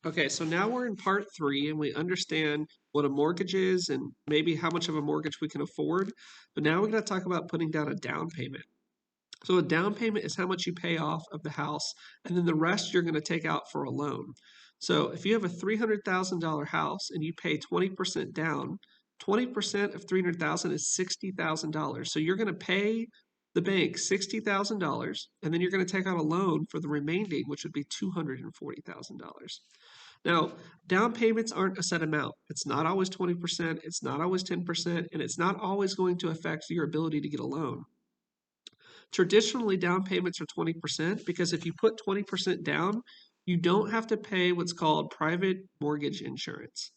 Okay, so now we're in part three and we understand what a mortgage is and maybe how much of a mortgage we can afford. But now we're going to talk about putting down a down payment. So a down payment is how much you pay off of the house, and then the rest you're going to take out for a loan. So if you have a $300,000 house and you pay 20% down, 20% of 300,000 is $60,000. So you're going to pay the bank $60,000, and then you're going to take out a loan for the remaining, which would be $240,000. Now, down payments aren't a set amount. It's not always 20%, it's not always 10%, and it's not always going to affect your ability to get a loan. Traditionally, down payments are 20% because if you put 20% down, you don't have to pay what's called private mortgage insurance.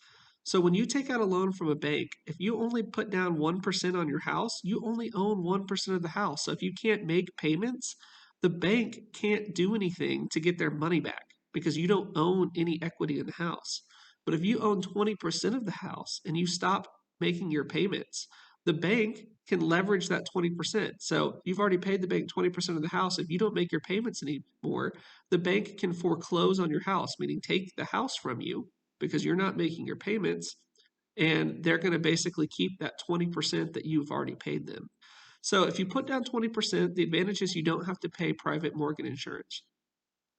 So when you take out a loan from a bank, if you only put down 1% on your house, you only own 1% of the house. So if you can't make payments, the bank can't do anything to get their money back because you don't own any equity in the house. But if you own 20% of the house and you stop making your payments, the bank can leverage that 20%. So you've already paid the bank 20% of the house. If you don't make your payments anymore, the bank can foreclose on your house, meaning take the house from you because you're not making your payments. And they're going to basically keep that 20% that you've already paid them. So if you put down 20%, the advantage is you don't have to pay private mortgage insurance.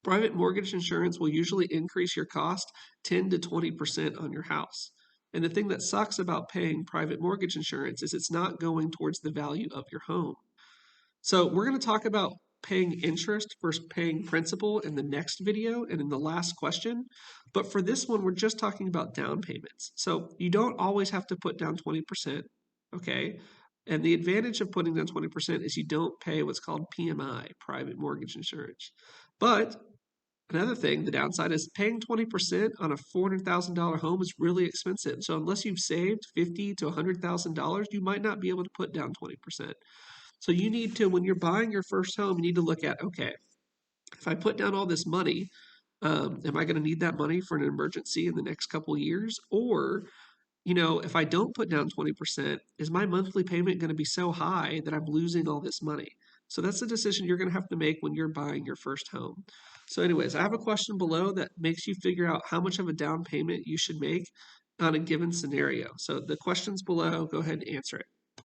Private mortgage insurance will usually increase your cost 10 to 20% on your house. And the thing that sucks about paying private mortgage insurance is it's not going towards the value of your home. So we're going to talk about paying interest versus paying principal in the next video and in the last question. But for this one, we're just talking about down payments. So you don't always have to put down 20%, okay? And the advantage of putting down 20% is you don't pay what's called PMI, private mortgage insurance. But another thing, the downside is paying 20% on a $400,000 home is really expensive. So unless you've saved $50,000 to $100,000, you might not be able to put down 20%. So you need to, when you're buying your first home, you need to look at, okay, if I put down all this money, am I going to need that money for an emergency in the next couple of years? Or, if I don't put down 20%, is my monthly payment going to be so high that I'm losing all this money? So that's the decision you're going to have to make when you're buying your first home. So, anyways, I have a question below that makes you figure out how much of a down payment you should make on a given scenario. So the question's below, go ahead and answer it.